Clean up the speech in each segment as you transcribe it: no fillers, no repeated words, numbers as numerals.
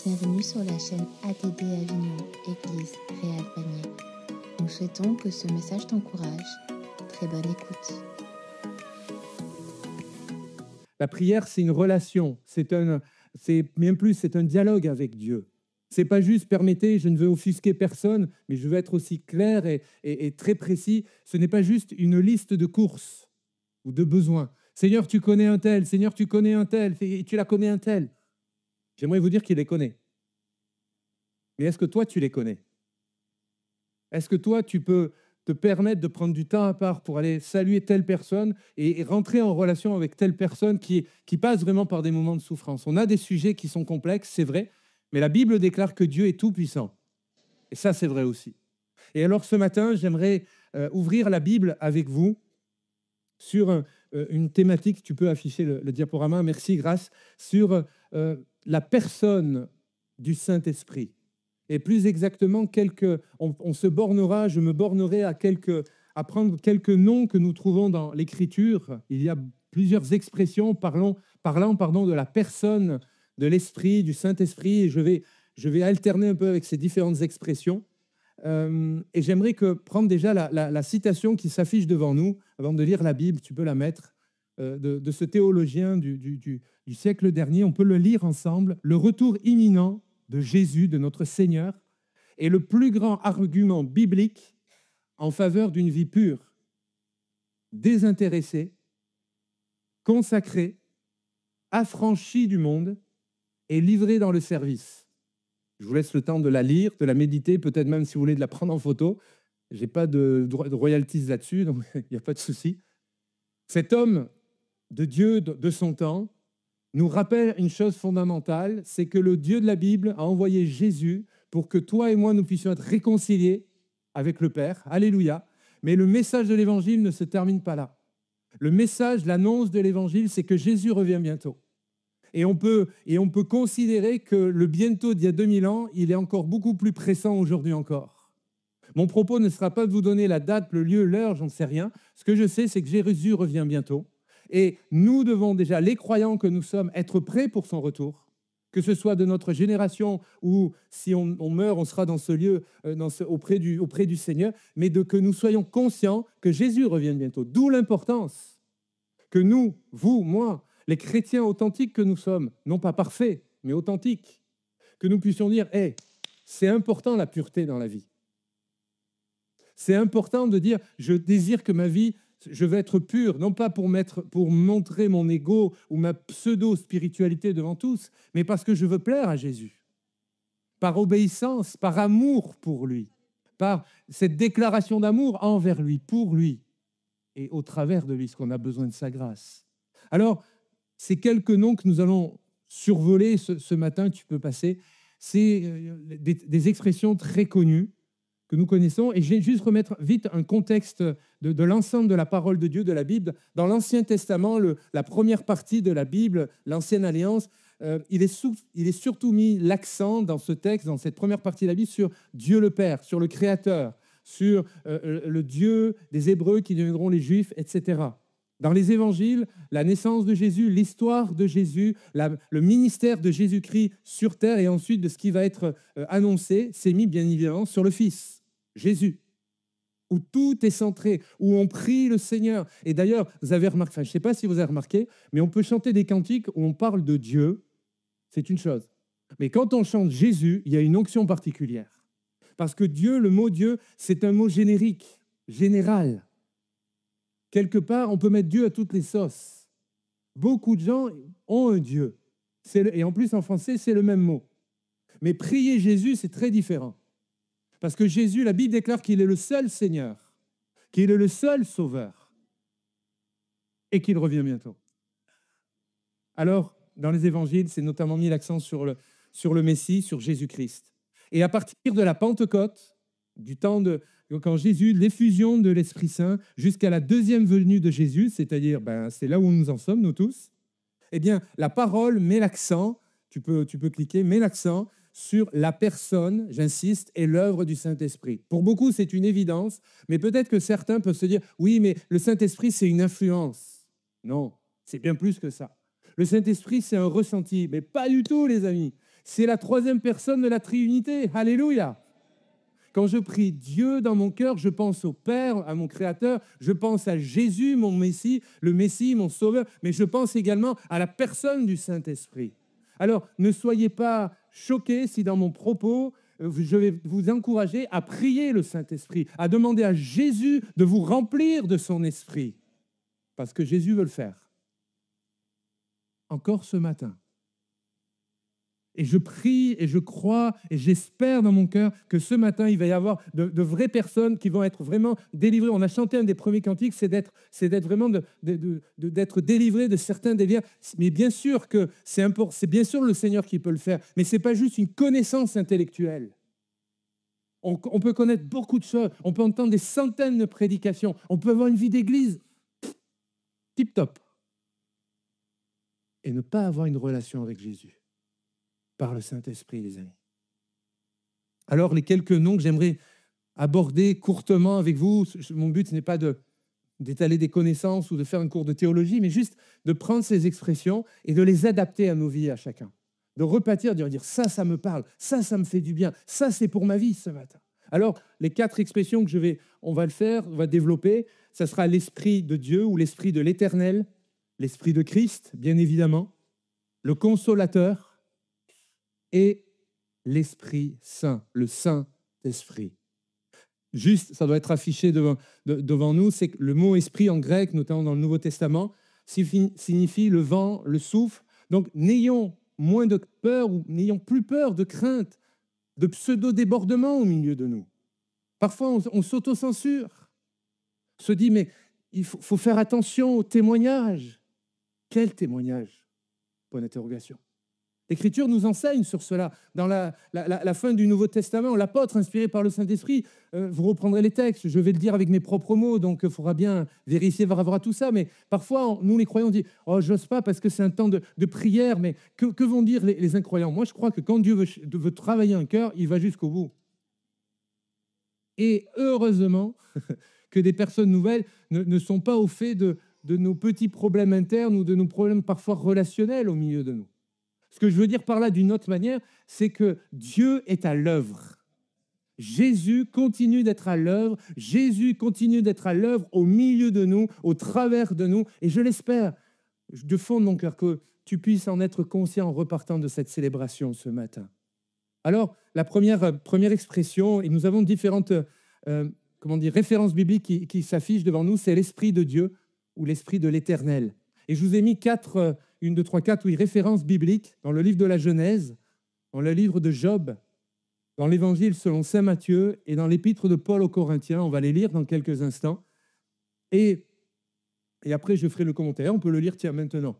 Bienvenue sur la chaîne ATD Avignon, Église Réal Panier. Nous souhaitons que ce message t'encourage. Très bonne écoute. La prière, c'est une relation, c'est bien plus, c'est un dialogue avec Dieu. C'est pas juste, permettez, je ne veux offusquer personne, mais je veux être aussi clair et très précis. Ce n'est pas juste une liste de courses ou de besoins. Seigneur, tu connais un tel, Seigneur, tu connais un tel, tu la connais un tel. J'aimerais vous dire qu'il les connaît. Mais est-ce que toi, tu les connais? Est-ce que toi, tu peux te permettre de prendre du temps à part pour aller saluer telle personne et rentrer en relation avec telle personne qui passe vraiment par des moments de souffrance? On a des sujets qui sont complexes, c'est vrai, mais la Bible déclare que Dieu est tout-puissant. Et ça, c'est vrai aussi. Et alors, ce matin, j'aimerais ouvrir la Bible avec vous sur une thématique. Tu peux afficher le diaporama, merci, grâce, sur la personne du Saint-Esprit. Et plus exactement, je me bornerai à prendre quelques noms que nous trouvons dans l'Écriture. Il y a plusieurs expressions parlant de la personne de l'Esprit, du Saint-Esprit, et je vais alterner un peu avec ces différentes expressions. Et j'aimerais prendre déjà la citation qui s'affiche devant nous, avant de lire la Bible, tu peux la mettre, de ce théologien du siècle dernier. On peut le lire ensemble. Le retour imminent de Jésus, de notre Seigneur, est le plus grand argument biblique en faveur d'une vie pure, désintéressée, consacrée, affranchie du monde et livrée dans le service. Je vous laisse le temps de la lire, de la méditer, peut-être même si vous voulez de la prendre en photo. Je n'ai pas de royalties là-dessus, donc il n'y a pas de souci. Cet homme de Dieu de son temps nous rappelle une chose fondamentale, c'est que le Dieu de la Bible a envoyé Jésus pour que toi et moi, nous puissions être réconciliés avec le Père. Alléluia. Mais le message de l'Évangile ne se termine pas là. Le message, l'annonce de l'Évangile, c'est que Jésus revient bientôt. Et on peut considérer que le bientôt d'il y a 2000 ans, il est encore beaucoup plus pressant aujourd'hui encore. Mon propos ne sera pas de vous donner la date, le lieu, l'heure, j'en sais rien. Ce que je sais, c'est que Jésus revient bientôt. Et nous devons déjà, les croyants que nous sommes, être prêts pour son retour, que ce soit de notre génération ou si on meurt, on sera dans ce lieu auprès du Seigneur, mais que nous soyons conscients que Jésus revient bientôt. D'où l'importance que nous, vous, moi, les chrétiens authentiques que nous sommes, non pas parfaits, mais authentiques, que nous puissions dire, hey, c'est important la pureté dans la vie. C'est important de dire, je désire que ma vie, je veux être pur, non pas pour montrer mon ego ou ma pseudo-spiritualité devant tous, mais parce que je veux plaire à Jésus. Par obéissance, par amour pour lui, par cette déclaration d'amour envers lui, pour lui, et au travers de lui, ce qu'on a besoin de sa grâce. Alors, ces quelques noms que nous allons survoler ce matin, tu peux passer, c'est des expressions très connues que nous connaissons. Et je vais juste remettre vite un contexte de l'ensemble de la parole de Dieu, de la Bible. Dans l'Ancien Testament, la première partie de la Bible, l'Ancienne Alliance, il est surtout mis l'accent dans ce texte, dans cette première partie de la Bible, sur Dieu le Père, sur le Créateur, sur le Dieu des Hébreux qui deviendront les Juifs, etc. Dans les évangiles, la naissance de Jésus, l'histoire de Jésus, le ministère de Jésus-Christ sur terre et ensuite de ce qui va être annoncé, c'est mis bien évidemment sur le Fils, Jésus, où tout est centré, où on prie le Seigneur. Et d'ailleurs, vous avez remarqué, je ne sais pas si vous avez remarqué, mais on peut chanter des cantiques où on parle de Dieu, c'est une chose. Mais quand on chante Jésus, il y a une onction particulière. Parce que Dieu, le mot Dieu, c'est un mot générique, général. Quelque part, on peut mettre Dieu à toutes les sauces. Beaucoup de gens ont un Dieu. Et en plus, en français, c'est le même mot. Mais prier Jésus, c'est très différent. Parce que Jésus, la Bible déclare qu'il est le seul Seigneur, qu'il est le seul Sauveur et qu'il revient bientôt. Alors, dans les évangiles, c'est notamment mis l'accent sur le Messie, sur Jésus-Christ. Et à partir de la Pentecôte, du temps quand Jésus, l'effusion de l'Esprit Saint, jusqu'à la deuxième venue de Jésus, c'est-à-dire, c'est là où nous en sommes, nous tous, eh bien, la parole met l'accent, tu peux cliquer, met l'accent sur la personne, j'insiste, et l'œuvre du Saint-Esprit. Pour beaucoup, c'est une évidence, mais peut-être que certains peuvent se dire, oui, mais le Saint-Esprit, c'est une influence. Non, c'est bien plus que ça. Le Saint-Esprit, c'est un ressenti, mais pas du tout, les amis. C'est la troisième personne de la Trinité. Alléluia. Quand je prie Dieu dans mon cœur, je pense au Père, à mon Créateur, je pense à Jésus, mon Messie, le Messie, mon Sauveur, mais je pense également à la personne du Saint-Esprit. Alors, ne soyez pas choqués si dans mon propos, je vais vous encourager à prier le Saint-Esprit, à demander à Jésus de vous remplir de son esprit, parce que Jésus veut le faire. Encore ce matin. Et je prie et je crois et j'espère dans mon cœur que ce matin, il va y avoir de vraies personnes qui vont être vraiment délivrées. On a chanté un des premiers cantiques, c'est d'être vraiment d'être délivré de certains délires. Mais bien sûr que c'est bien sûr le Seigneur qui peut le faire, mais ce n'est pas juste une connaissance intellectuelle. On peut connaître beaucoup de choses, on peut entendre des centaines de prédications, on peut avoir une vie d'église tip-top et ne pas avoir une relation avec Jésus. Par le Saint-Esprit, les amis. Alors, les quelques noms que j'aimerais aborder courtement avec vous, mon but, ce n'est pas d'étaler des connaissances ou de faire un cours de théologie, mais juste de prendre ces expressions et de les adapter à nos vies, à chacun. De repartir, de dire ça me parle, ça me fait du bien, ça, c'est pour ma vie ce matin. Alors, les 4 expressions que on va le faire, on va développer, ça sera l'Esprit de Dieu ou l'Esprit de l'Éternel, l'Esprit de Christ, bien évidemment, le Consolateur, et l'Esprit Saint, le Saint-Esprit. Juste, ça doit être affiché devant nous, c'est que le mot « esprit » en grec, notamment dans le Nouveau Testament, signifie le vent, le souffle. Donc, n'ayons moins de peur ou n'ayons plus peur de crainte, de pseudo-débordement au milieu de nous. Parfois, on s'auto-censure, se dit « mais il faut faire attention aux témoignages ». Quel témoignage? Point d'interrogation. L'Écriture nous enseigne sur cela. Dans la fin du Nouveau Testament, l'apôtre, inspiré par le Saint-Esprit, vous reprendrez les textes, je vais le dire avec mes propres mots, donc il faudra bien vérifier par rapport à tout ça, mais parfois, nous les croyants, on dit « Oh, j'ose pas parce que c'est un temps de prière », mais que vont dire les incroyants? Moi, je crois que quand Dieu veut travailler un cœur, il va jusqu'au bout. Et heureusement que des personnes nouvelles ne sont pas au fait de nos petits problèmes internes ou de nos problèmes parfois relationnels au milieu de nous. Ce que je veux dire par là d'une autre manière, c'est que Dieu est à l'œuvre. Jésus continue d'être à l'œuvre. Jésus continue d'être à l'œuvre au milieu de nous, au travers de nous. Et je l'espère, de fond de mon cœur, que tu puisses en être conscient en repartant de cette célébration ce matin. Alors, la première expression, et nous avons différentes références bibliques qui s'affichent devant nous, c'est l'Esprit de Dieu ou l'Esprit de l'Éternel. Et je vous ai mis 4 références bibliques dans le livre de la Genèse, dans le livre de Job, dans l'Évangile selon saint Matthieu et dans l'Épître de Paul aux Corinthiens. On va les lire dans quelques instants. Et après, je ferai le commentaire. On peut le lire maintenant.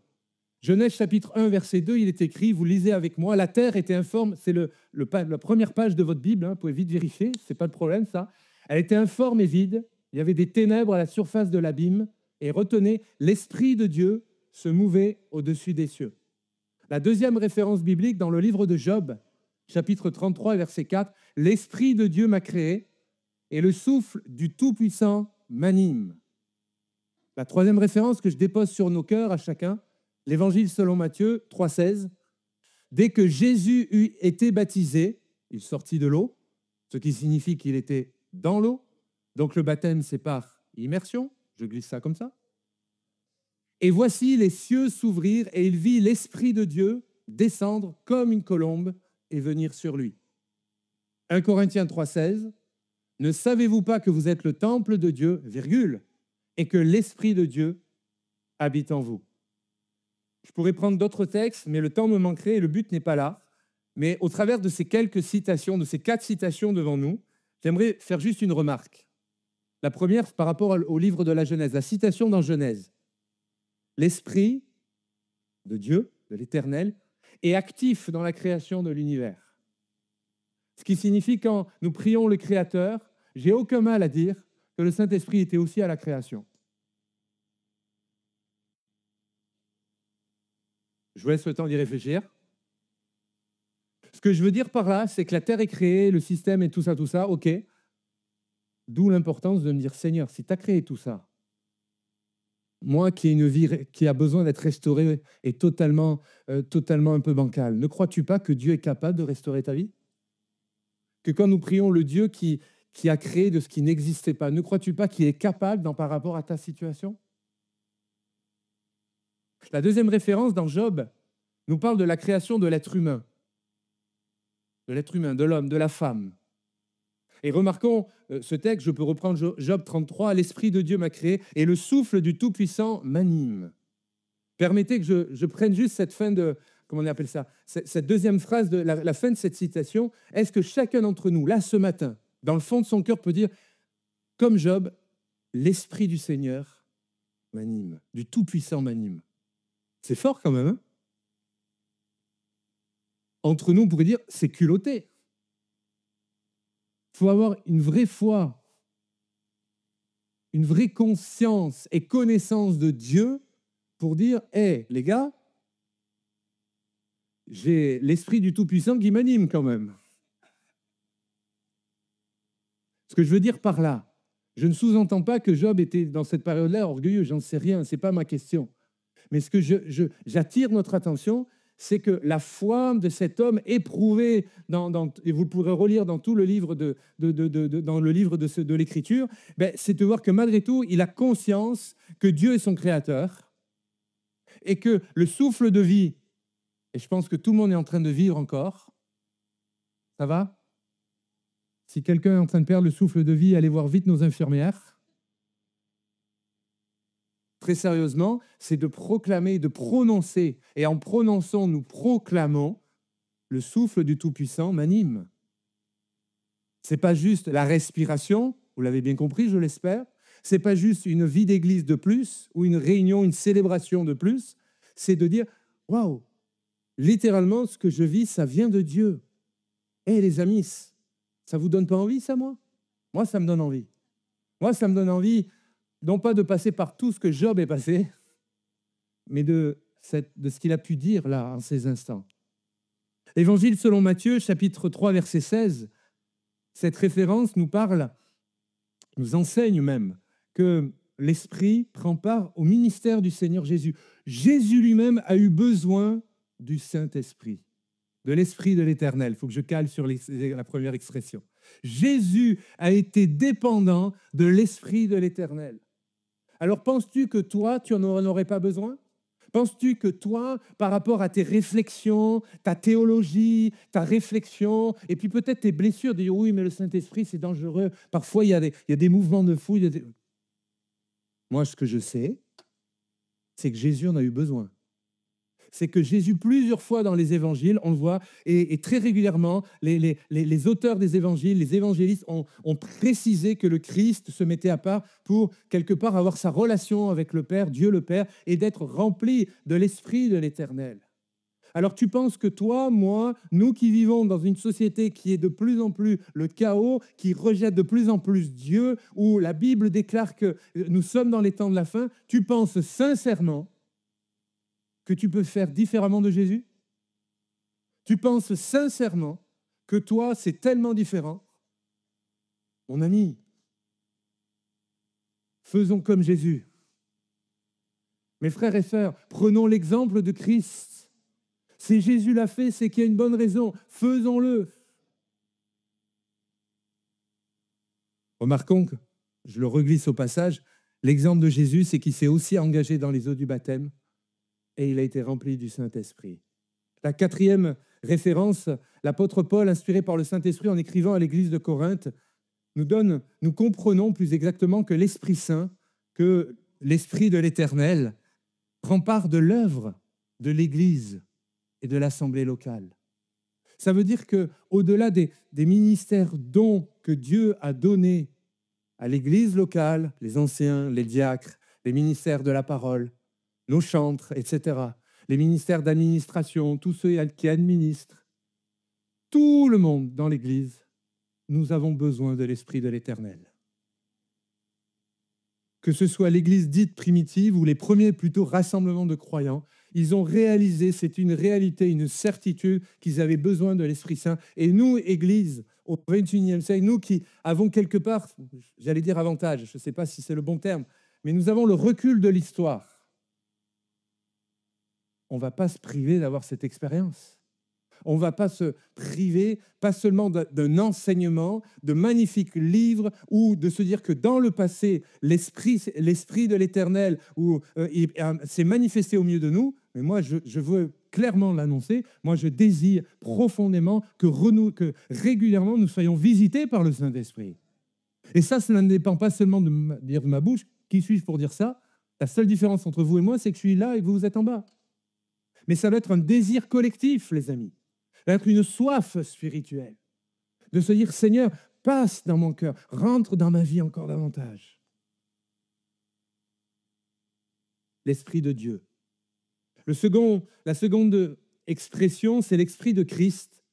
Genèse chapitre 1, verset 2, il est écrit, vous lisez avec moi, la terre était informe, c'est la première page de votre Bible, vous pouvez vite vérifier, ce n'est pas le problème ça. Elle était informe et vide, il y avait des ténèbres à la surface de l'abîme, et retenez, l'Esprit de Dieu se mouvait au-dessus des cieux. La deuxième référence biblique dans le livre de Job, chapitre 33, verset 4, « L'Esprit de Dieu m'a créé et le souffle du Tout-Puissant m'anime. » La troisième référence que je dépose sur nos cœurs à chacun, l'Évangile selon Matthieu 3,16, « Dès que Jésus eut été baptisé, il sortit de l'eau, ce qui signifie qu'il était dans l'eau. Donc le baptême, c'est par immersion, je glisse ça comme ça. Et voici les cieux s'ouvrirent et il vit l'Esprit de Dieu descendre comme une colombe et venir sur lui. 1 Corinthiens 3,16, « Ne savez-vous pas que vous êtes le temple de Dieu, virgule, et que l'Esprit de Dieu habite en vous ?» Je pourrais prendre d'autres textes, mais le temps me manquerait et le but n'est pas là. Mais au travers de ces quelques citations, de ces 4 citations devant nous, j'aimerais faire juste une remarque. La première, par rapport au livre de la Genèse, la citation dans Genèse. L'Esprit de Dieu, de l'Éternel, est actif dans la création de l'univers. Ce qui signifie, quand nous prions le Créateur, j'ai aucun mal à dire que le Saint-Esprit était aussi à la création. Je vous laisse le temps d'y réfléchir. Ce que je veux dire par là, c'est que la Terre est créée, le système et tout ça, ok. D'où l'importance de me dire, Seigneur, si tu as créé tout ça, Moi qui ai une vie qui a besoin d'être restaurée et totalement un peu bancale, ne crois-tu pas que Dieu est capable de restaurer ta vie? Que quand nous prions le Dieu qui a créé de ce qui n'existait pas, ne crois-tu pas qu'il est capable par rapport à ta situation? La deuxième référence dans Job nous parle de la création de l'être humain, de l'homme, de la femme. Et remarquons ce texte, je peux reprendre Job 33, « L'Esprit de Dieu m'a créé et le souffle du Tout-Puissant m'anime ». Permettez que je prenne juste cette fin de, comment on appelle ça, cette deuxième phrase, de la fin de cette citation. Est-ce que chacun d'entre nous, là, ce matin, dans le fond de son cœur, peut dire, comme Job, l'Esprit du Seigneur m'anime, du Tout-Puissant m'anime? C'est fort quand même, hein? Entre nous, on pourrait dire, c'est culotté. Il faut avoir une vraie foi, une vraie conscience et connaissance de Dieu pour dire, hé, les gars, j'ai l'Esprit du Tout-Puissant qui m'anime quand même. Ce que je veux dire par là, je ne sous-entends pas que Job était dans cette période-là orgueilleux, j'en sais rien, ce n'est pas ma question. Mais ce que j'attire notre attention, c'est que la foi de cet homme éprouvé, et vous pourrez relire dans tout le livre de l'Écriture, c'est de voir que malgré tout, il a conscience que Dieu est son créateur et que le souffle de vie, et je pense que tout le monde est en train de vivre encore, ça va? Si quelqu'un est en train de perdre le souffle de vie, allez voir vite nos infirmières. Très sérieusement, c'est de proclamer, de prononcer. Et en prononçant, nous proclamons, le souffle du Tout-Puissant m'anime. Ce n'est pas juste la respiration, vous l'avez bien compris, je l'espère. Ce n'est pas juste une vie d'église de plus ou une réunion, une célébration de plus. C'est de dire, waouh, littéralement, ce que je vis, ça vient de Dieu. Eh les amis, ça ne vous donne pas envie, ça, moi? Moi, ça me donne envie. Moi, ça me donne envie, non pas de passer par tout ce que Job est passé, mais de ce qu'il a pu dire là, en ces instants. Évangile selon Matthieu, chapitre 3, verset 16, cette référence nous parle, nous enseigne même, que l'Esprit prend part au ministère du Seigneur Jésus. Jésus lui-même a eu besoin du Saint-Esprit, de l'Esprit de l'Éternel. Il faut que je cale sur la première expression. Jésus a été dépendant de l'Esprit de l'Éternel. Alors, penses-tu que toi, tu n'en aurais pas besoin? Penses-tu que toi, par rapport à tes réflexions, ta théologie, ta réflexion, et puis peut-être tes blessures, de dire oui, mais le Saint-Esprit, c'est dangereux. Parfois, il y a des mouvements de fou. Moi, ce que je sais, c'est que Jésus en a eu besoin. C'est que Jésus, plusieurs fois dans les évangiles, on le voit, et très régulièrement, les auteurs des évangiles, les évangélistes ont précisé que le Christ se mettait à part pour, quelque part, avoir sa relation avec le Père, Dieu le Père, et d'être rempli de l'Esprit de l'Éternel. Alors tu penses que toi, moi, nous qui vivons dans une société qui est de plus en plus le chaos, qui rejette de plus en plus Dieu, où la Bible déclare que nous sommes dans les temps de la fin, tu penses sincèrement que tu peux faire différemment de Jésus? Tu penses sincèrement que toi, c'est tellement différent? Mon ami, faisons comme Jésus. Mes frères et sœurs, prenons l'exemple de Christ. Si Jésus l'a fait, c'est qu'il y a une bonne raison. Faisons-le. Remarquons que, je le reglisse au passage, l'exemple de Jésus, c'est qu'il s'est aussi engagé dans les eaux du baptême et il a été rempli du Saint-Esprit. La quatrième référence, l'apôtre Paul, inspiré par le Saint-Esprit en écrivant à l'église de Corinthe, nous comprenons plus exactement que l'Esprit Saint, que l'Esprit de l'Éternel prend part de l'œuvre de l'église et de l'assemblée locale. Ça veut dire qu'au-delà des ministères dons que Dieu a donnés à l'église locale, les anciens, les diacres, les ministères de la parole, nos chantres, etc., les ministères d'administration, tous ceux qui administrent, tout le monde dans l'Église, nous avons besoin de l'Esprit de l'Éternel. Que ce soit l'Église dite primitive ou les premiers plutôt rassemblements de croyants, ils ont réalisé, c'est une réalité, une certitude qu'ils avaient besoin de l'Esprit Saint. Et nous, Église, au XXIe siècle, nous qui avons quelque part, j'allais dire avantage, je ne sais pas si c'est le bon terme, mais nous avons le recul de l'histoire. On ne va pas se priver d'avoir cette expérience. On ne va pas se priver, pas seulement d'un enseignement, de magnifiques livres, ou de se dire que dans le passé, l'esprit de l'Éternel s'est manifesté au milieu de nous. Mais moi, je veux clairement l'annoncer. Moi, je désire profondément que régulièrement, nous soyons visités par le Saint-Esprit. Et ça ne dépend pas seulement de ma bouche. Qui suis-je pour dire ça? La seule différence entre vous et moi, c'est que je suis là et que vous êtes en bas. Mais ça doit être un désir collectif, les amis. Ça doit être une soif spirituelle. De se dire, Seigneur, passe dans mon cœur, rentre dans ma vie encore davantage. L'Esprit de Dieu. La seconde expression, c'est l'Esprit de Christ.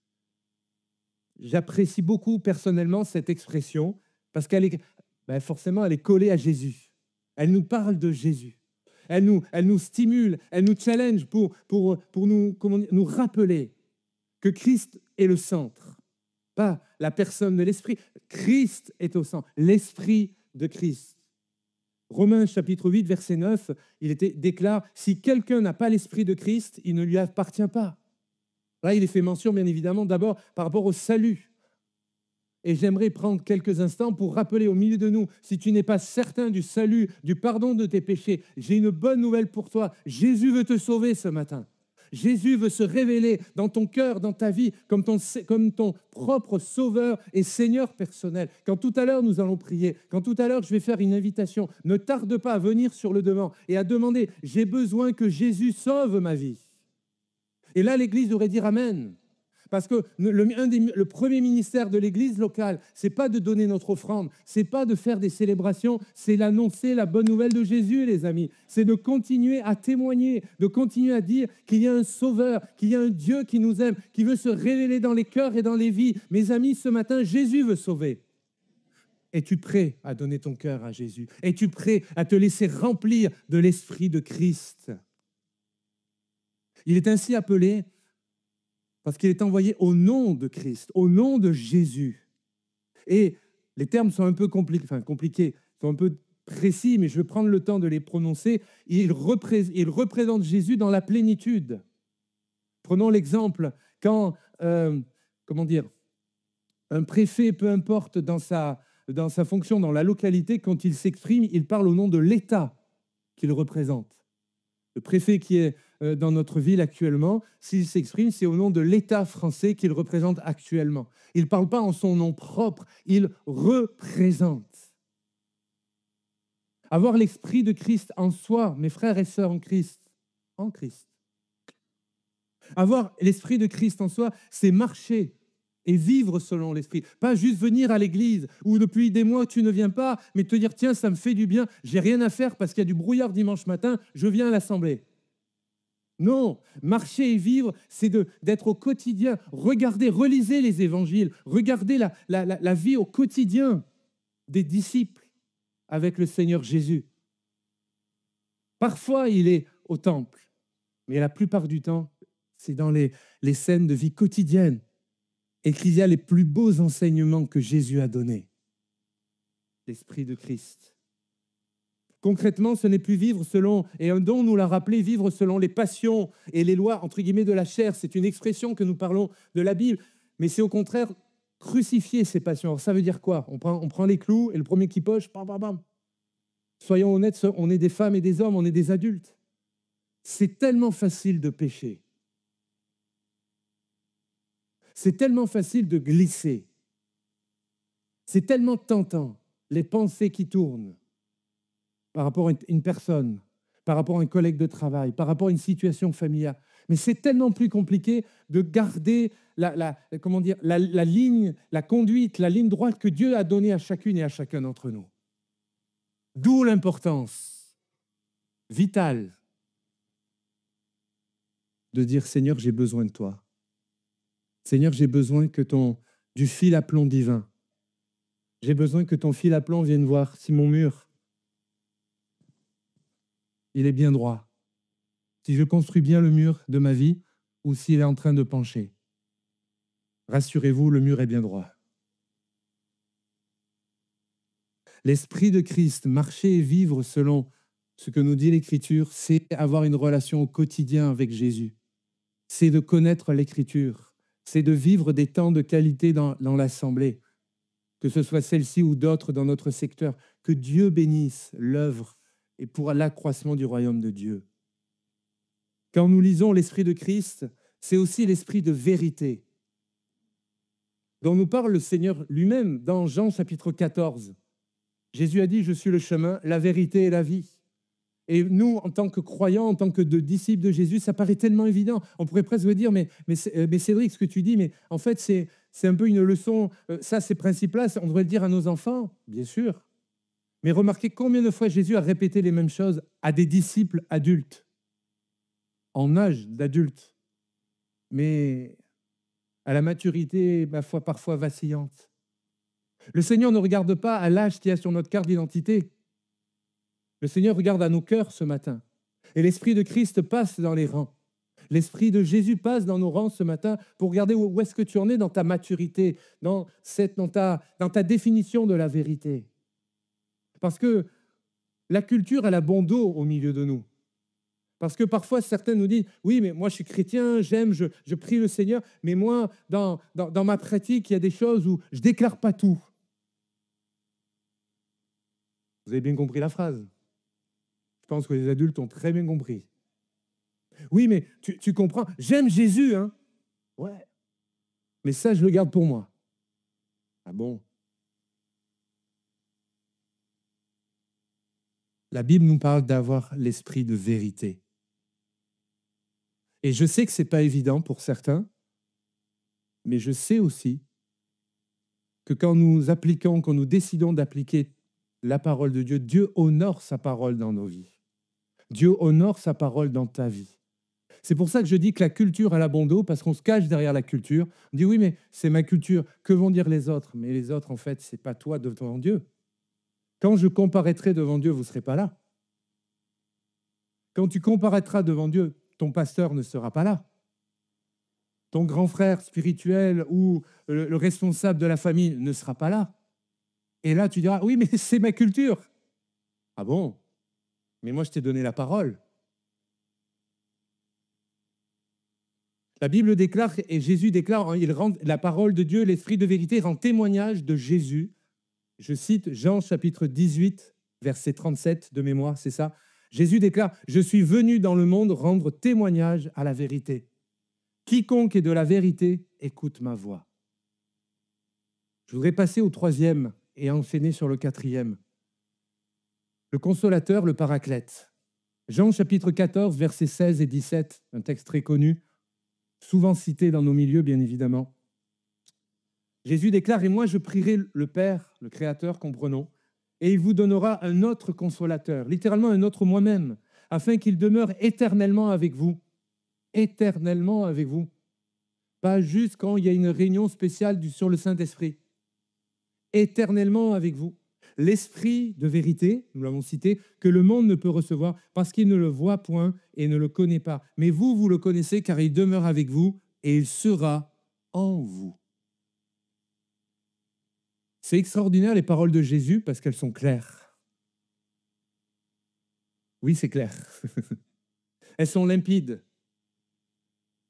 J'apprécie beaucoup personnellement cette expression parce qu'elle est, forcément, elle est collée à Jésus. Elle nous parle de Jésus. Elle nous stimule, elle nous challenge pour nous rappeler que Christ est le centre, pas la personne de l'Esprit. Christ est au centre, l'Esprit de Christ. Romains chapitre 8, verset 9, déclare « Si quelqu'un n'a pas l'Esprit de Christ, il ne lui appartient pas ». Là, il est fait mention, bien évidemment, d'abord par rapport au salut. Et j'aimerais prendre quelques instants pour rappeler au milieu de nous, si tu n'es pas certain du salut, du pardon de tes péchés, j'ai une bonne nouvelle pour toi. Jésus veut te sauver ce matin. Jésus veut se révéler dans ton cœur, dans ta vie, comme ton propre sauveur et Seigneur personnel. Quand tout à l'heure nous allons prier, quand tout à l'heure je vais faire une invitation, ne tarde pas à venir sur le devant et à demander « J'ai besoin que Jésus sauve ma vie ». Et là, l'Église devrait dire « Amen ». Parce que le premier ministère de l'Église locale, ce n'est pas de donner notre offrande, ce n'est pas de faire des célébrations, c'est d'annoncer la bonne nouvelle de Jésus, les amis. C'est de continuer à témoigner, de continuer à dire qu'il y a un sauveur, qu'il y a un Dieu qui nous aime, qui veut se révéler dans les cœurs et dans les vies. Mes amis, ce matin, Jésus veut sauver. Es-tu prêt à donner ton cœur à Jésus? Es-tu prêt à te laisser remplir de l'Esprit de Christ? Il est ainsi appelé parce qu'il est envoyé au nom de Christ, au nom de Jésus. Et les termes sont un peu compliqués, sont un peu précis, mais je vais prendre le temps de les prononcer. Il représente Jésus dans la plénitude. Prenons l'exemple quand, un préfet, peu importe dans sa fonction, dans la localité, quand il s'exprime, il parle au nom de l'État qu'il représente. Le préfet qui est dans notre ville actuellement, s'il s'exprime, c'est au nom de l'État français qu'il représente actuellement. Il ne parle pas en son nom propre, il représente. Avoir l'Esprit de Christ en soi, mes frères et sœurs en Christ. Avoir l'Esprit de Christ en soi, c'est marcher et vivre selon l'Esprit. Pas juste venir à l'église où depuis des mois tu ne viens pas, mais te dire tiens, ça me fait du bien, j'ai rien à faire parce qu'il y a du brouillard dimanche matin, je viens à l'assemblée. Non, marcher et vivre, c'est d'être au quotidien. Regardez, relisez les évangiles, regardez la vie au quotidien des disciples avec le Seigneur Jésus. Parfois, il est au temple, mais la plupart du temps, c'est dans les scènes de vie quotidienne et qu'il y a les plus beaux enseignements que Jésus a donnés. L'Esprit de Christ. Concrètement, ce n'est plus vivre selon, et un don nous l'a rappelé, vivre selon les passions et les lois, entre guillemets, de la chair. C'est une expression que nous parlons de la Bible, mais c'est au contraire crucifier ces passions. Alors, ça veut dire quoi? On prend les clous et le premier qui poche, bam, bam, bam. Soyons honnêtes, on est des femmes et des hommes, on est des adultes. C'est tellement facile de pécher. C'est tellement facile de glisser. C'est tellement tentant, les pensées qui tournent par rapport à une personne, par rapport à un collègue de travail, par rapport à une situation familiale. Mais c'est tellement plus compliqué de garder la ligne, la conduite, la ligne droite que Dieu a donnée à chacune et à chacun d'entre nous. D'où l'importance vitale de dire « Seigneur, j'ai besoin de toi. Seigneur, j'ai besoin du fil à plomb divin. J'ai besoin que ton fil à plomb vienne voir si mon mur il est bien droit, si je construis bien le mur de ma vie ou s'il est en train de pencher. Rassurez-vous, le mur est bien droit. L'esprit de Christ, marcher et vivre selon ce que nous dit l'Écriture, c'est avoir une relation au quotidien avec Jésus. C'est de connaître l'Écriture. C'est de vivre des temps de qualité dans l'Assemblée, que ce soit celle-ci ou d'autres dans notre secteur. Que Dieu bénisse l'œuvre et pour l'accroissement du royaume de Dieu. Quand nous lisons l'Esprit de Christ, c'est aussi l'Esprit de vérité, dont nous parle le Seigneur lui-même dans Jean chapitre 14. Jésus a dit « Je suis le chemin, la vérité et la vie ». Et nous, en tant que croyants, en tant que disciples de Jésus, ça paraît tellement évident. On pourrait presque dire « Mais Cédric, ce que tu dis, mais en fait, c'est un peu une leçon. Ça, ces principes-là, on devrait le dire à nos enfants. » Bien sûr. Mais remarquez combien de fois Jésus a répété les mêmes choses à des disciples adultes, en âge d'adulte, mais à la maturité, ma foi, parfois vacillante. Le Seigneur ne regarde pas à l'âge qu'il y a sur notre carte d'identité. Le Seigneur regarde à nos cœurs ce matin. Et l'Esprit de Christ passe dans les rangs. L'Esprit de Jésus passe dans nos rangs ce matin pour regarder où est-ce que tu en es dans ta maturité, dans ta définition de la vérité. Parce que la culture, elle a bon dos au milieu de nous. Parce que parfois, certains nous disent « Oui, mais moi, je suis chrétien, j'aime, je prie le Seigneur, mais moi, dans ma pratique, il y a des choses où je ne déclare pas tout. » Vous avez bien compris la phrase. Je pense que les adultes ont très bien compris. Oui, mais tu comprends, j'aime Jésus, hein? Ouais. Mais ça, je le garde pour moi. Ah bon? La Bible nous parle d'avoir l'esprit de vérité. Et je sais que ce n'est pas évident pour certains, mais je sais aussi que quand nous décidons d'appliquer la parole de Dieu, Dieu honore sa parole dans nos vies. Dieu honore sa parole dans ta vie. C'est pour ça que je dis que la culture a la bon dos, parce qu'on se cache derrière la culture. On dit oui, mais c'est ma culture, que vont dire les autres? Mais les autres, en fait, ce n'est pas toi devant Dieu. Quand je comparaîtrai devant Dieu, vous ne serez pas là. Quand tu comparaîtras devant Dieu, ton pasteur ne sera pas là. Ton grand frère spirituel ou le responsable de la famille ne sera pas là. Et là, tu diras, oui, mais c'est ma culture. Ah bon? Mais moi, je t'ai donné la parole. La Bible déclare, et Jésus déclare, il rend la parole de Dieu, l'Esprit de vérité, rend témoignage de Jésus. Je cite Jean chapitre 18, verset 37 de mémoire, c'est ça. Jésus déclare, « Je suis venu dans le monde rendre témoignage à la vérité. Quiconque est de la vérité, écoute ma voix. » Je voudrais passer au troisième et enchaîner sur le quatrième. Le consolateur, le paraclète. Jean chapitre 14, versets 16 et 17, un texte très connu, souvent cité dans nos milieux, bien évidemment. Jésus déclare, « Et moi je prierai le Père, le Créateur, comprenons, et il vous donnera un autre consolateur, littéralement un autre moi-même, afin qu'il demeure éternellement avec vous. » Éternellement avec vous. Pas juste quand il y a une réunion spéciale sur le Saint-Esprit. Éternellement avec vous. L'Esprit de vérité, nous l'avons cité, que le monde ne peut recevoir parce qu'il ne le voit point et ne le connaît pas. Mais vous, vous le connaissez car il demeure avec vous et il sera en vous. C'est extraordinaire les paroles de Jésus parce qu'elles sont claires. Oui, c'est clair. Elles sont limpides.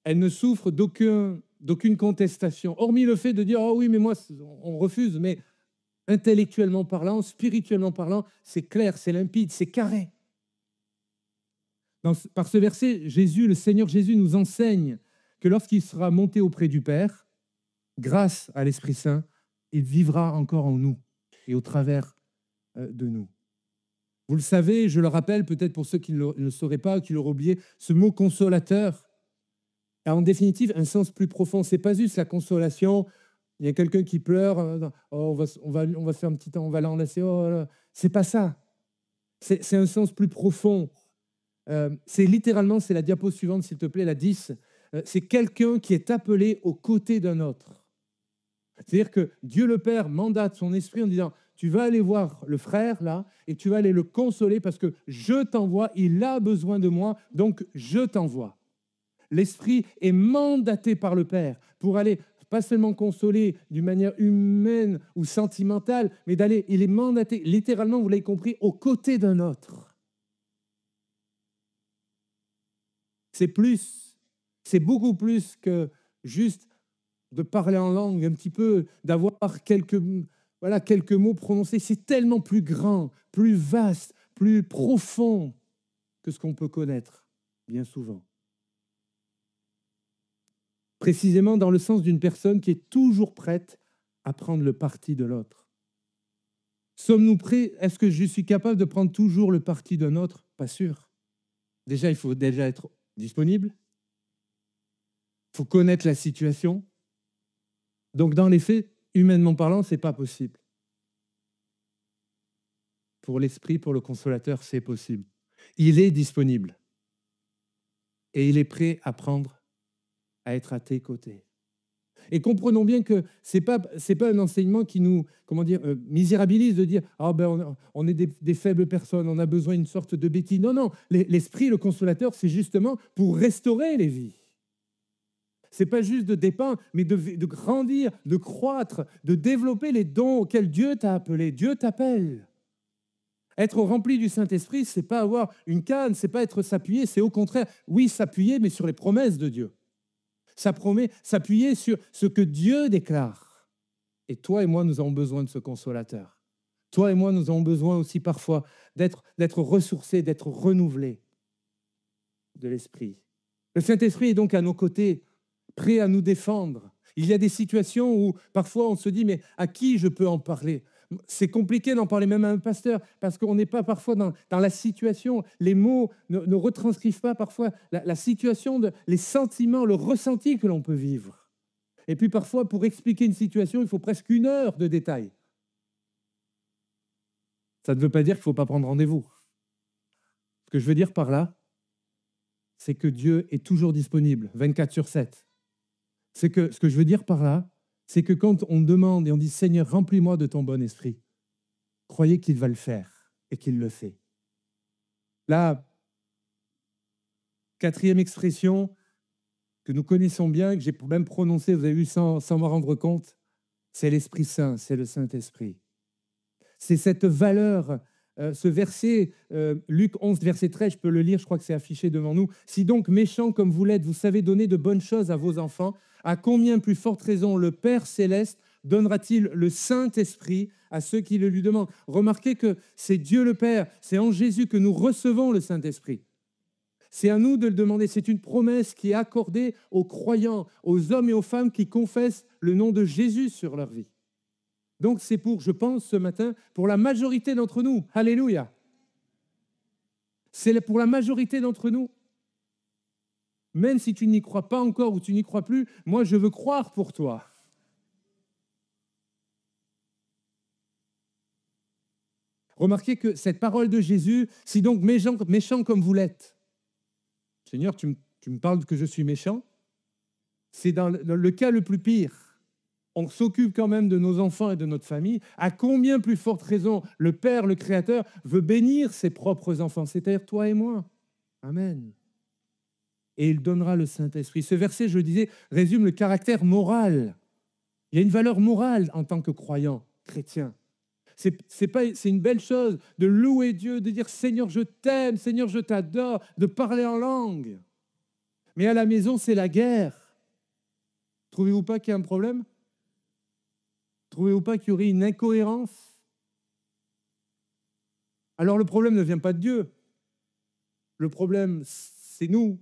Elles ne souffrent d'aucune contestation. Hormis le fait de dire « Oh oui, mais moi, on refuse », mais intellectuellement parlant, spirituellement parlant, c'est clair, c'est limpide, c'est carré. Par ce verset, le Seigneur Jésus nous enseigne que lorsqu'il sera monté auprès du Père, grâce à l'Esprit Saint, il vivra encore en nous et au travers de nous. Vous le savez, je le rappelle peut-être pour ceux qui ne le sauraient pas ou qui l'auraient oublié, ce mot consolateur a en définitive un sens plus profond. Ce n'est pas juste la consolation, il y a quelqu'un qui pleure, oh, on va faire un petit temps, on va l'enlacer, oh, c'est pas ça. C'est un sens plus profond. C'est littéralement, c'est la diapo suivante s'il te plaît, la 10, c'est quelqu'un qui est appelé aux côtés d'un autre. C'est-à-dire que Dieu le Père mandate son esprit en disant « Tu vas aller voir le frère là et tu vas aller le consoler parce que je t'envoie, il a besoin de moi, donc je t'envoie. » L'esprit est mandaté par le Père pour aller pas seulement consoler d'une manière humaine ou sentimentale, mais d'aller, il est mandaté, littéralement, vous l'avez compris, aux côtés d'un autre. C'est plus, c'est beaucoup plus que juste de parler en langue, un petit peu, d'avoir quelques mots prononcés. C'est tellement plus grand, plus vaste, plus profond que ce qu'on peut connaître, bien souvent. Précisément dans le sens d'une personne qui est toujours prête à prendre le parti de l'autre. Sommes-nous prêts? Est-ce que je suis capable de prendre toujours le parti d'un autre? Pas sûr. Déjà, il faut déjà être disponible. Il faut connaître la situation. Donc, dans les faits, humainement parlant, ce n'est pas possible. Pour l'Esprit, pour le Consolateur, c'est possible. Il est disponible. Et il est prêt à à être à tes côtés. Et comprenons bien que ce n'est pas un enseignement qui nous misérabilise de dire on est des faibles personnes, on a besoin d'une sorte de béquille. Non, non, l'Esprit, le Consolateur, c'est justement pour restaurer les vies. Ce n'est pas juste de dépendre, mais de grandir, de croître, de développer les dons auxquels Dieu t'a appelé. Dieu t'appelle. Être rempli du Saint-Esprit, ce n'est pas avoir une canne, ce n'est pas être s'appuyer, c'est au contraire, oui, s'appuyer, mais sur les promesses de Dieu. Ça promet s'appuyer sur ce que Dieu déclare. Et toi et moi, nous avons besoin de ce consolateur. Toi et moi, nous avons besoin aussi parfois d'être ressourcés, d'être renouvelés de l'Esprit. Le Saint-Esprit est donc à nos côtés, prêt à nous défendre. Il y a des situations où parfois on se dit, mais à qui je peux en parler? C'est compliqué d'en parler même à un pasteur parce qu'on n'est pas parfois dans la situation. Les mots ne retranscrivent pas parfois la situation, les sentiments, le ressenti que l'on peut vivre. Et puis parfois, pour expliquer une situation, il faut presque 1 heure de détails. Ça ne veut pas dire qu'il ne faut pas prendre rendez-vous. Ce que je veux dire par là, c'est que Dieu est toujours disponible, 24/7. Ce que je veux dire par là, c'est que quand on demande et on dit « Seigneur, remplis-moi de ton bon esprit », croyez qu'il va le faire et qu'il le fait. La 4e expression que nous connaissons bien, que j'ai même prononcée, vous avez vu, sans m'en rendre compte, c'est l'Esprit Saint, c'est le Saint-Esprit. C'est cette valeur, ce verset, Luc 11, verset 13, je peux le lire, je crois que c'est affiché devant nous. « Si donc, méchants comme vous l'êtes, vous savez donner de bonnes choses à vos enfants, à combien plus forte raison le Père Céleste donnera-t-il le Saint-Esprit à ceux qui le lui demandent ?» Remarquez que c'est Dieu le Père, c'est en Jésus que nous recevons le Saint-Esprit. C'est à nous de le demander. C'est une promesse qui est accordée aux croyants, aux hommes et aux femmes qui confessent le nom de Jésus sur leur vie. Donc c'est pour, je pense, ce matin, pour la majorité d'entre nous. Alléluia. C'est pour la majorité d'entre nous. Même si tu n'y crois pas encore ou tu n'y crois plus, moi je veux croire pour toi. Remarquez que cette parole de Jésus, si donc méchants comme vous l'êtes, Seigneur, tu me parles que je suis méchant, c'est dans le cas le plus pire. On s'occupe quand même de nos enfants et de notre famille. À combien plus forte raison le Père, le Créateur, veut bénir ses propres enfants, c'est-à-dire toi et moi. Amen. Et il donnera le Saint-Esprit. Ce verset, je le disais, résume le caractère moral. Il y a une valeur morale en tant que croyant chrétien. C'est une belle chose de louer Dieu, de dire « Seigneur, je t'aime, Seigneur, je t'adore », de parler en langue. Mais à la maison, c'est la guerre. Trouvez-vous pas qu'il y a un problème? Trouvez-vous pas qu'il y aurait une incohérence? Alors le problème ne vient pas de Dieu. Le problème, c'est nous.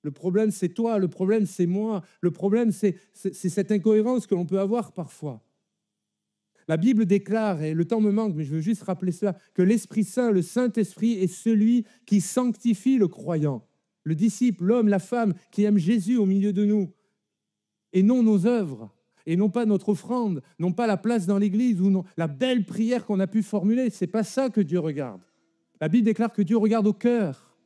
Le problème, c'est toi. Le problème, c'est moi. Le problème, c'est cette incohérence que l'on peut avoir parfois. La Bible déclare, et le temps me manque, mais je veux juste rappeler cela, que l'Esprit Saint, le Saint-Esprit, est celui qui sanctifie le croyant, le disciple, l'homme, la femme, qui aime Jésus au milieu de nous, et non nos œuvres, et non pas notre offrande, non pas la place dans l'Église, ou non, la belle prière qu'on a pu formuler. Ce n'est pas ça que Dieu regarde. La Bible déclare que Dieu regarde au cœur.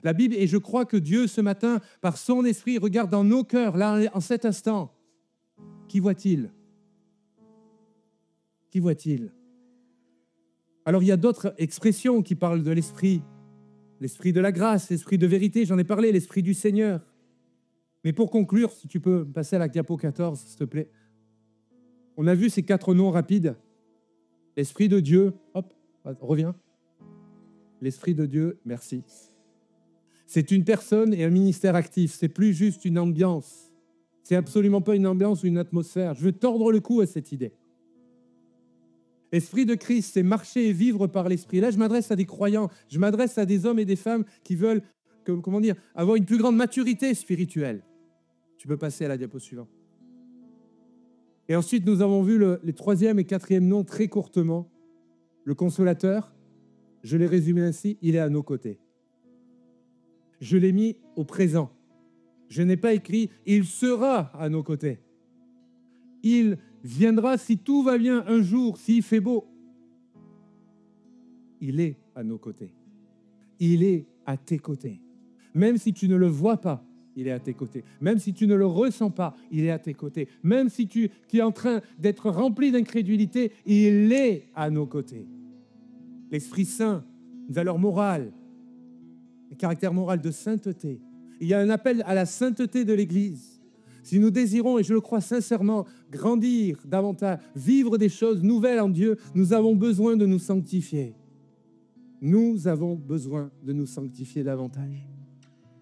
La Bible, et je crois que Dieu, ce matin, par son Esprit, regarde dans nos cœurs, là, en cet instant. Qui voit-il ? Qui voit-il? Alors, il y a d'autres expressions qui parlent de l'Esprit. L'Esprit de la grâce, l'Esprit de vérité, j'en ai parlé, l'Esprit du Seigneur. Mais pour conclure, si tu peux passer à la diapo 14, s'il te plaît. On a vu ces 4 noms rapides. L'Esprit de Dieu, hop, reviens. L'Esprit de Dieu, merci. C'est une personne et un ministère actif. C'est plus juste une ambiance. C'est absolument pas une ambiance ou une atmosphère. Je veux tordre le cou à cette idée. L'Esprit de Christ, c'est marcher et vivre par l'Esprit. Là, je m'adresse à des croyants. Je m'adresse à des hommes et des femmes qui veulent, avoir une plus grande maturité spirituelle. Tu peux passer à la diapo suivante. Et ensuite, nous avons vu les 3e et 4e noms très courtement. Le Consolateur, je l'ai résumé ainsi, il est à nos côtés. Je l'ai mis au présent. Je n'ai pas écrit « il sera à nos côtés ». Il viendra si tout va bien un jour, s'il fait beau. Il est à nos côtés. Il est à tes côtés. Même si tu ne le vois pas, il est à tes côtés. Même si tu ne le ressens pas, il est à tes côtés. Même si tu es en train d'être rempli d'incrédulité, il est à nos côtés. L'Esprit Saint, une valeur morale, un caractère moral de sainteté. Il y a un appel à la sainteté de l'Église. Si nous désirons, et je le crois sincèrement, grandir davantage, vivre des choses nouvelles en Dieu, nous avons besoin de nous sanctifier. Nous avons besoin de nous sanctifier davantage.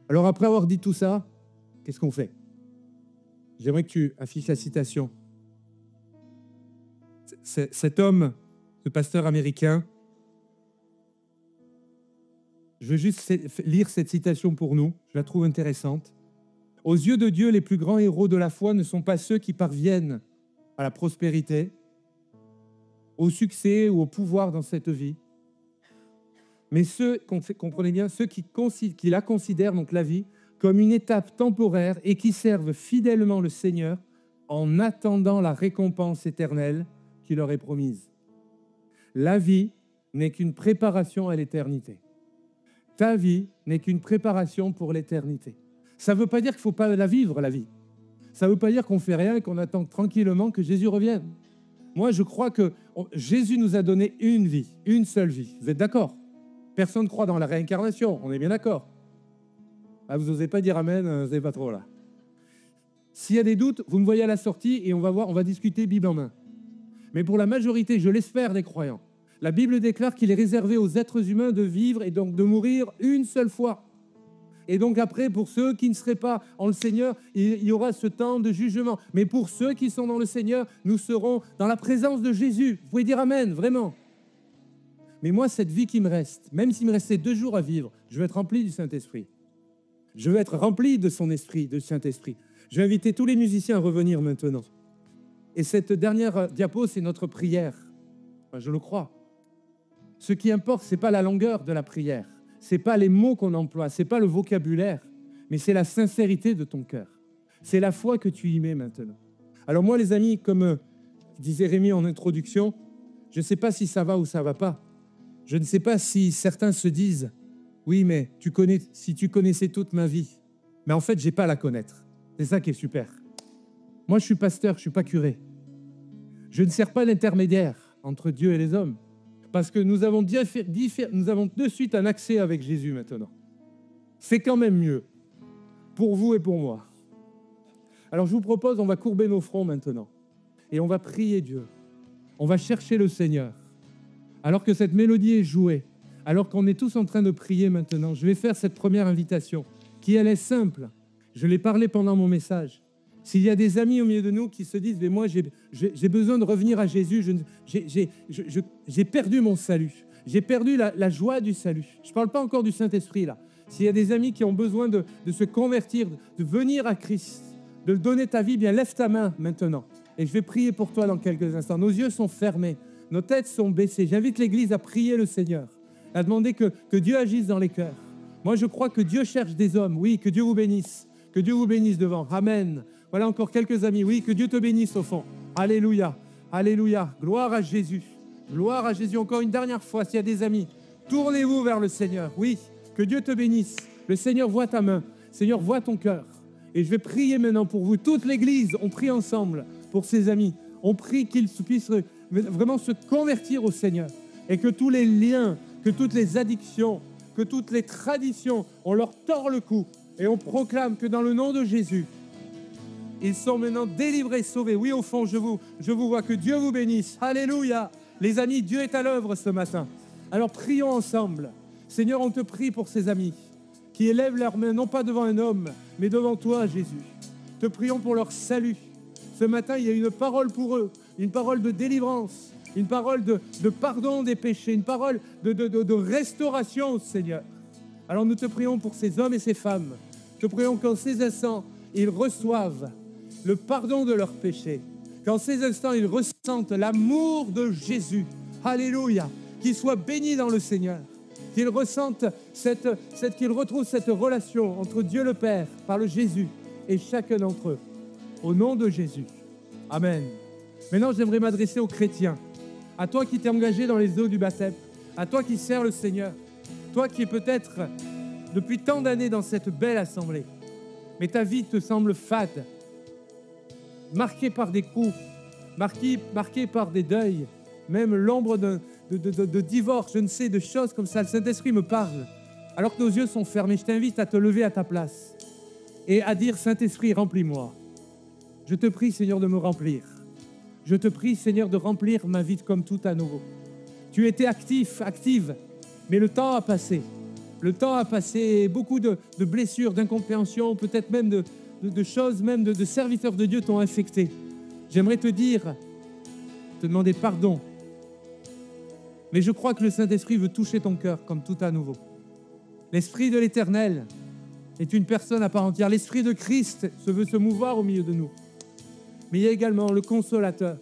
Alors après avoir dit tout ça, qu'est-ce qu'on fait? J'aimerais que tu affiches la citation. Cet homme, ce pasteur américain, je veux juste lire cette citation pour nous, je la trouve intéressante. Aux yeux de Dieu, les plus grands héros de la foi ne sont pas ceux qui parviennent à la prospérité, au succès ou au pouvoir dans cette vie, mais ceux, comprenez bien, ceux qui la considèrent, donc la vie, comme une étape temporaire et qui servent fidèlement le Seigneur en attendant la récompense éternelle qui leur est promise. La vie n'est qu'une préparation à l'éternité. Ta vie n'est qu'une préparation pour l'éternité. Ça ne veut pas dire qu'il ne faut pas la vivre, la vie. Ça ne veut pas dire qu'on ne fait rien et qu'on attend tranquillement que Jésus revienne. Moi, je crois que Jésus nous a donné une vie, une seule vie. Vous êtes d'accord? Personne ne croit dans la réincarnation, on est bien d'accord. Ah, vous n'osez pas dire amen, vous n'avez pas trop là. S'il y a des doutes, vous me voyez à la sortie et on va discuter Bible en main. Mais pour la majorité, je l'espère, des croyants, la Bible déclare qu'il est réservé aux êtres humains de vivre et donc de mourir une seule fois. Et donc après, pour ceux qui ne seraient pas en le Seigneur, il y aura ce temps de jugement. Mais pour ceux qui sont dans le Seigneur, nous serons dans la présence de Jésus. Vous pouvez dire amen, vraiment. Mais moi, cette vie qui me reste, même s'il me restait 2 jours à vivre, je veux être rempli du Saint-Esprit. Je veux être rempli de son esprit, de Saint-Esprit. Je vais inviter tous les musiciens à revenir maintenant. Et cette dernière diapo, c'est notre prière. Enfin, je le crois. Ce qui importe, ce n'est pas la longueur de la prière. Ce n'est pas les mots qu'on emploie, ce n'est pas le vocabulaire, mais c'est la sincérité de ton cœur. C'est la foi que tu y mets maintenant. Alors moi, les amis, comme disait Rémi en introduction, je ne sais pas si ça va ou ça ne va pas. Je ne sais pas si certains se disent « Oui, mais si tu connaissais toute ma vie. » Mais en fait, je n'ai pas à la connaître. C'est ça qui est super. Moi, je suis pasteur, je ne suis pas curé. Je ne sers pas d'intermédiaire entre Dieu et les hommes. Parce que nous avons de suite un accès avec Jésus maintenant. C'est quand même mieux pour vous et pour moi. Alors je vous propose, on va courber nos fronts maintenant. Et on va prier Dieu. On va chercher le Seigneur. Alors que cette mélodie est jouée, alors qu'on est tous en train de prier maintenant, je vais faire cette première invitation, qui elle est simple. Je l'ai parlé pendant mon message. S'il y a des amis au milieu de nous qui se disent « Mais moi, j'ai besoin de revenir à Jésus, j'ai perdu mon salut, j'ai perdu la joie du salut. » Je ne parle pas encore du Saint-Esprit là. S'il y a des amis qui ont besoin de se convertir, de venir à Christ, de donner ta vie, bien lève ta main maintenant. Et je vais prier pour toi dans quelques instants. Nos yeux sont fermés, nos têtes sont baissées. J'invite l'Église à prier le Seigneur, à demander que Dieu agisse dans les cœurs. Moi, je crois que Dieu cherche des hommes. Oui, que Dieu vous bénisse. Que Dieu vous bénisse devant. Amen. Voilà encore quelques amis. Oui, que Dieu te bénisse au fond. Alléluia. Alléluia. Gloire à Jésus. Gloire à Jésus. Encore une dernière fois, s'il y a des amis, tournez-vous vers le Seigneur. Oui, que Dieu te bénisse. Le Seigneur voit ta main. Le Seigneur voit ton cœur. Et je vais prier maintenant pour vous. Toute l'Église, on prie ensemble pour ces amis. On prie qu'ils puissent vraiment se convertir au Seigneur. Et que tous les liens, que toutes les addictions, que toutes les traditions, on leur tord le cou. Et on proclame que dans le nom de Jésus, ils sont maintenant délivrés, sauvés. Oui, au fond, je vous vois. Que Dieu vous bénisse. Alléluia. Les amis, Dieu est à l'œuvre ce matin. Alors prions ensemble. Seigneur, on te prie pour ces amis qui élèvent leurs mains, non pas devant un homme, mais devant toi, Jésus. Te prions pour leur salut. Ce matin, il y a une parole pour eux, une parole de délivrance, une parole de pardon des péchés, une parole de restauration, Seigneur. Alors nous te prions pour ces hommes et ces femmes. Te prions qu'en ces instants, ils reçoivent le pardon de leurs péchés. Qu'en ces instants, ils ressentent l'amour de Jésus. Alléluia. Qu'ils soient bénis dans le Seigneur. Qu'ils ressentent qu'ils retrouvent cette relation entre Dieu le Père, par le Jésus, et chacun d'entre eux. Au nom de Jésus. Amen. Maintenant, j'aimerais m'adresser aux chrétiens. À toi qui t'es engagé dans les eaux du baptême. À toi qui sers le Seigneur. Toi qui es peut-être depuis tant d'années dans cette belle assemblée. Mais ta vie te semble fade. Marquée par des coups. Marquée par des deuils. Même l'ombre de divorce, je ne sais, de choses comme ça. Le Saint-Esprit me parle. Alors que nos yeux sont fermés, je t'invite à te lever à ta place et à dire: Saint-Esprit, remplis-moi. Je te prie, Seigneur, de me remplir. Je te prie, Seigneur, de remplir ma vie comme tout à nouveau. Tu étais active, mais le temps a passé. Le temps a passé, beaucoup de blessures, d'incompréhension, peut-être même de choses, même de serviteurs de Dieu t'ont infecté. J'aimerais te demander pardon. Mais je crois que le Saint-Esprit veut toucher ton cœur comme tout à nouveau. L'Esprit de l'Éternel est une personne à part entière. L'Esprit de Christ veut se mouvoir au milieu de nous. Mais il y a également le Consolateur.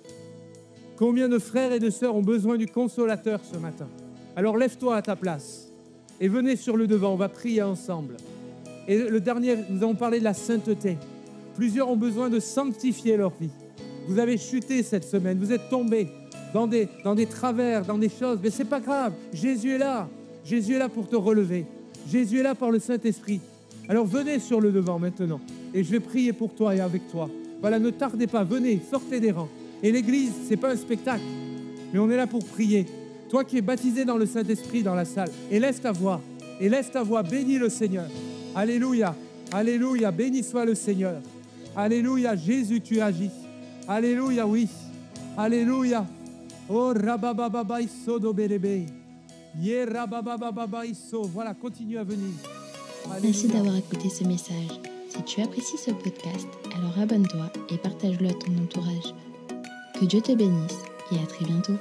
Combien de frères et de sœurs ont besoin du Consolateur ce matin? Alors lève-toi à ta place et venez sur le devant, on va prier ensemble. Et le dernier, nous avons parlé de la sainteté. Plusieurs ont besoin de sanctifier leur vie. Vous avez chuté cette semaine, vous êtes tombés dans des travers, dans des choses, mais ce n'est pas grave. Jésus est là. Jésus est là pour te relever. Jésus est là par le Saint-Esprit. Alors venez sur le devant maintenant et je vais prier pour toi et avec toi. Voilà, ne tardez pas, venez, sortez des rangs. Et l'église, ce n'est pas un spectacle, mais on est là pour prier. Toi qui es baptisé dans le Saint-Esprit dans la salle, et laisse ta voix, bénis le Seigneur. Alléluia, alléluia, béni soit le Seigneur. Alléluia, Jésus, tu agis. Alléluia, oui. Alléluia. Oh, rababababaiso do berebe. Ye rababababaiso. Voilà, continue à venir. Alléluia. Merci d'avoir écouté ce message. Si tu apprécies ce podcast, alors abonne-toi et partage-le à ton entourage. Que Dieu te bénisse et à très bientôt.